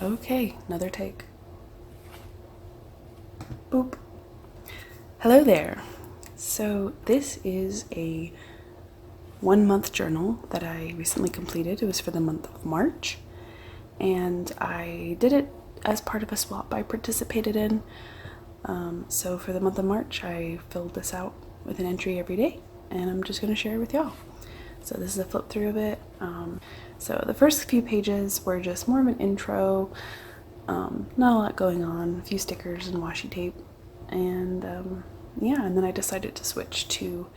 Okay, another take. Boop. Hello there. So this is a 1-month journal that I recently completed. It was for the month of March, and I did it as part of a swap I participated in. So for the month of March, I filled this out with an entry every day, and I'm just going to share it with y'all. So this is a flip through of it. So the first few pages were just more of an intro, not a lot going on, a few stickers and washi tape, and yeah, and then I decided to switch to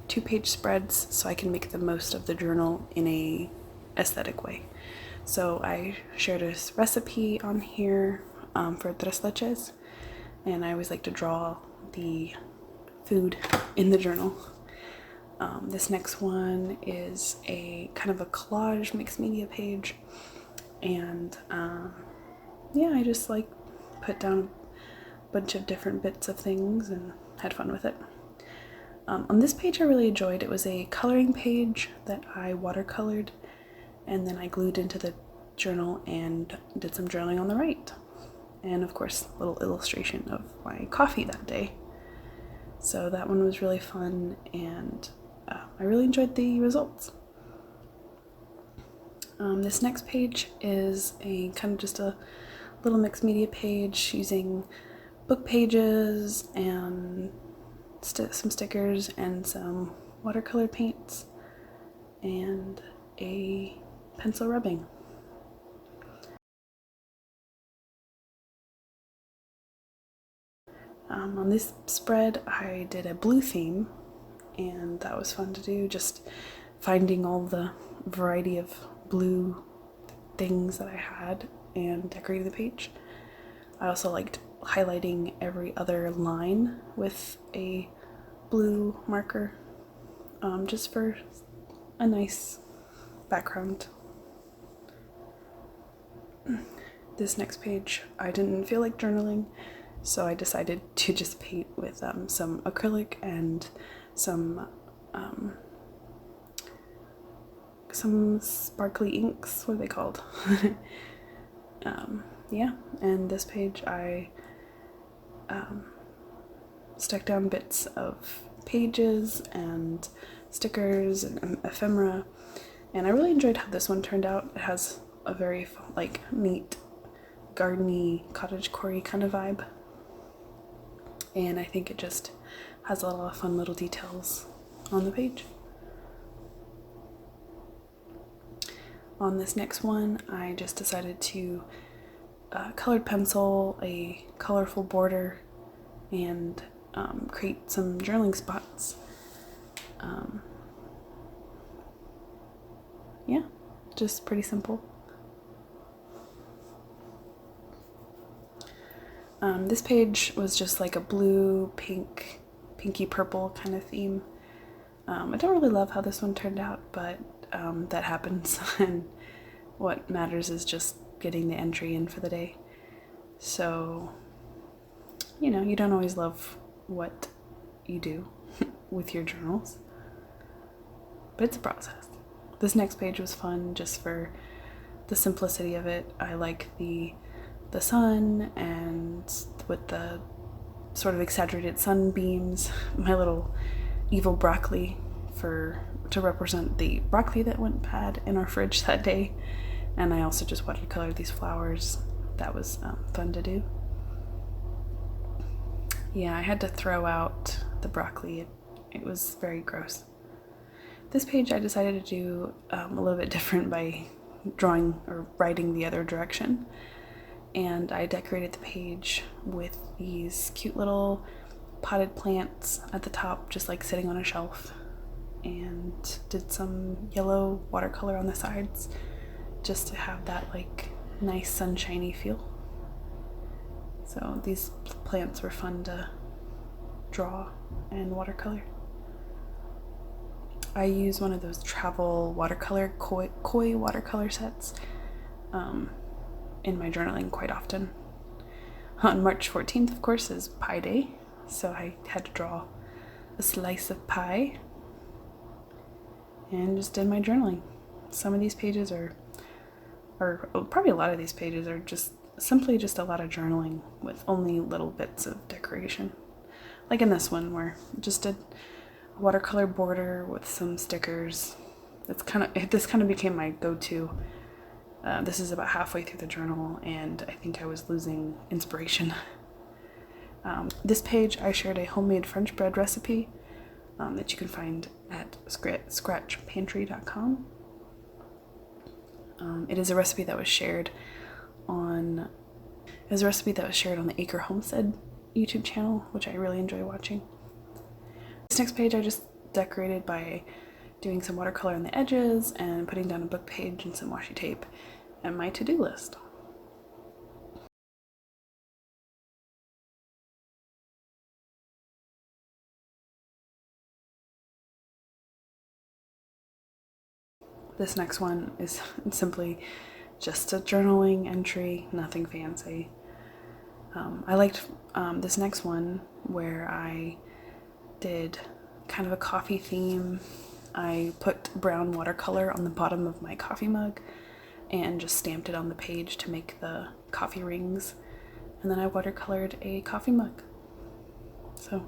2-page spreads so I can make the most of the journal in a aesthetic way. So I shared a recipe on here for tres leches, and I always like to draw the food in the journal. This next one is a kind of a collage mixed media page, and yeah, I just like put down a bunch of different bits of things and had fun with it. On this page I really enjoyed. It was a coloring page that I watercolored, and then I glued into the journal and did some journaling on the right. And of course, a little illustration of my coffee that day. So that one was really fun, and I really enjoyed the results. This next page is a kind of just a little mixed media page using book pages and some stickers and some watercolor paints and a pencil rubbing. On this spread I did a blue theme, and that was fun to do, just finding all the variety of blue things that I had and decorating the page. I also liked highlighting every other line with a blue marker, just for a nice background. This next page I didn't feel like journaling, so I decided to just paint with some acrylic and some sparkly inks. What are they called? Yeah, and this page I stuck down bits of pages and stickers and ephemera, and I really enjoyed how this one turned out. It has a very neat gardeny cottagecore kind of vibe, and I think it just has a lot of fun little details on the page. On this next one, I just decided to colored pencil a colorful border and create some journaling spots. Yeah, just pretty simple. This page was just like a blue, pink, pinky purple kind of theme. I don't really love how this one turned out, but that happens, and what matters is just getting the entry in for the day. So, you know, you don't always love what you do with your journals, but it's a process. This next page was fun just for the simplicity of it. I like the sun, and with the sort of exaggerated sunbeams, my little evil broccoli to represent the broccoli that went bad in our fridge that day. And I also just watercolored these flowers. That was fun to do. Yeah, I had to throw out the broccoli. It was very gross. This page I decided to do a little bit different by drawing or writing the other direction. And I decorated the page with these cute little potted plants at the top, just like sitting on a shelf, and did some yellow watercolor on the sides just to have that like nice sunshiny feel. So these plants were fun to draw and watercolor. I use one of those travel watercolor koi watercolor sets in my journaling quite often. On March 14th, of course, is Pie Day, so I had to draw a slice of pie and just did my journaling. Some of these pages are or probably a lot of these pages are just simply just a lot of journaling with only little bits of decoration. Like in this one where just a watercolor border with some stickers. This kind of became my go-to. This is about halfway through the journal, and I think I was losing inspiration. This page, I shared a homemade French bread recipe that you can find at scratchpantry.com. It is a recipe that was shared on the Acre Homestead YouTube channel, which I really enjoy watching. This next page I just decorated by doing some watercolor on the edges and putting down a book page and some washi tape and my to-do list. This next one is simply just a journaling entry, nothing fancy. I liked this next one where I did kind of a coffee theme. I put brown watercolor on the bottom of my coffee mug and just stamped it on the page to make the coffee rings. And then I watercolored a coffee mug. So,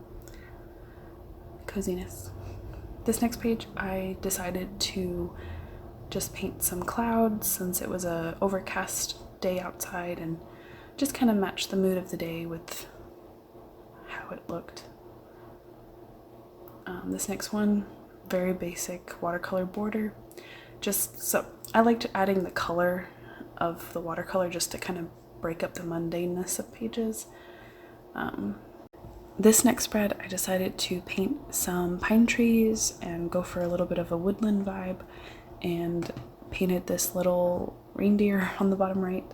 coziness. This next page, I decided to just paint some clouds since it was a overcast day outside and just kind of match the mood of the day with how it looked. This next one, very basic watercolor border. Just so I liked adding the color of the watercolor just to kind of break up the mundaneness of pages. This next spread, I decided to paint some pine trees and go for a little bit of a woodland vibe, and painted this little reindeer on the bottom right,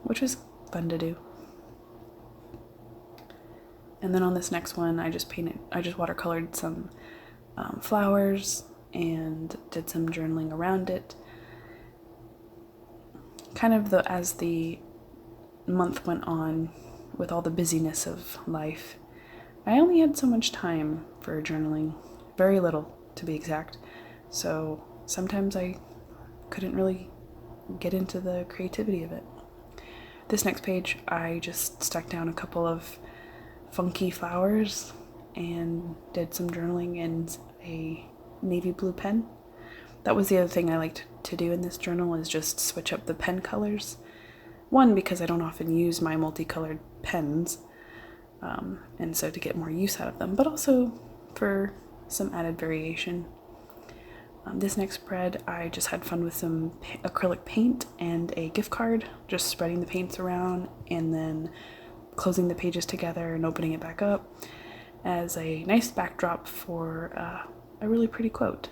which was fun to do. And then on this next one, I just watercolored some flowers and did some journaling around it. Kind of as the month went on, with all the busyness of life, I only had so much time for journaling, very little to be exact. So sometimes I couldn't really get into the creativity of it. This next page, I just stuck down a couple of funky flowers and did some journaling in a navy blue pen. That was the other thing I liked to do in this journal, is just switch up the pen colors. One, because I don't often use my multicolored pens, and so to get more use out of them, but also for some added variation. This next spread, I just had fun with some acrylic paint and a gift card, just spreading the paints around and then closing the pages together and opening it back up as a nice backdrop for a really pretty quote.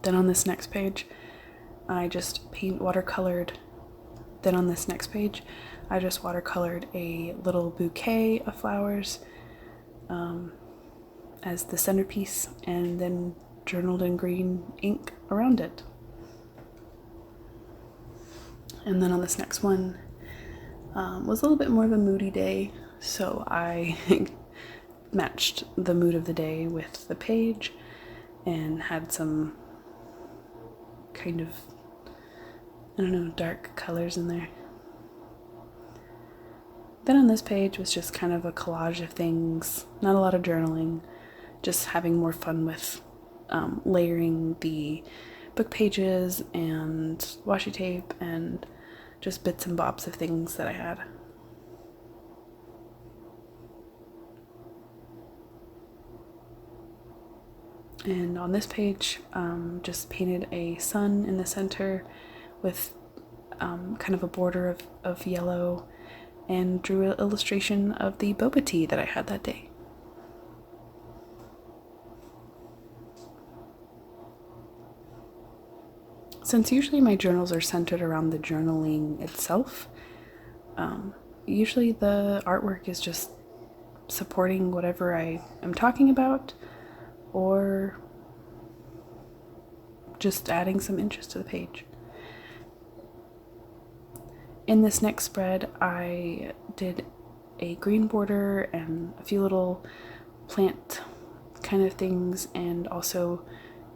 Then on this next page, I just watercolored a little bouquet of flowers as the centerpiece, and then journaled in green ink around it. And then on this next one was a little bit more of a moody day, so I matched the mood of the day with the page and had some kind of, I don't know, dark colors in there. Then on this page was just kind of a collage of things, not a lot of journaling, just having more fun with layering the book pages and washi tape and just bits and bobs of things that I had. And on this page, just painted a sun in the center with kind of a border of yellow, and drew an illustration of the boba tea that I had that day. Since usually my journals are centered around the journaling itself, usually the artwork is just supporting whatever I am talking about, or just adding some interest to the page. In this next spread, I did a green border and a few little plant kind of things, and also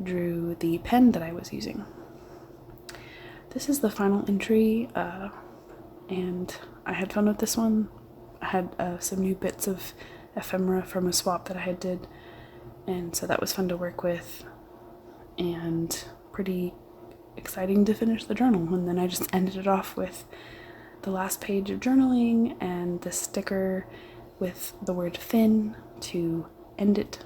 drew the pen that I was using. this is the final entry, and I had fun with this one. I had some new bits of ephemera from a swap that I had did, and so that was fun to work with and pretty exciting to finish the journal. And then I just ended it off with the last page of journaling and the sticker with the word fin to end it.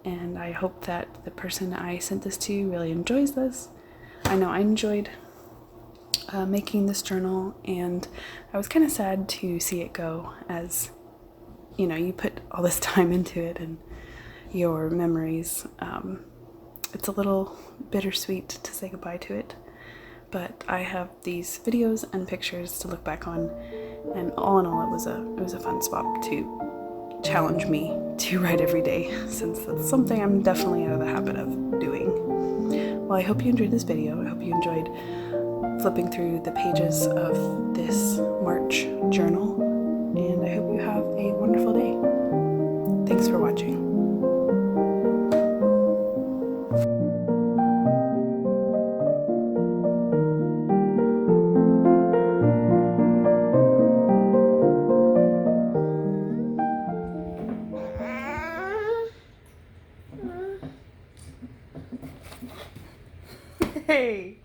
And I hope that the person I sent this to really enjoys this. I know I enjoyed making this journal, and I was kind of sad to see it go, as you know, you put all this time into it and your memories. It's a little bittersweet to say goodbye to it, but I have these videos and pictures to look back on, and all in all it was a fun swap to challenge me to write every day, since that's something I'm definitely out of the habit of doing. Well, I hope you enjoyed this video. I hope you enjoyed flipping through the pages of this March journal, and I hope you have a wonderful day. Thanks for watching. Hey!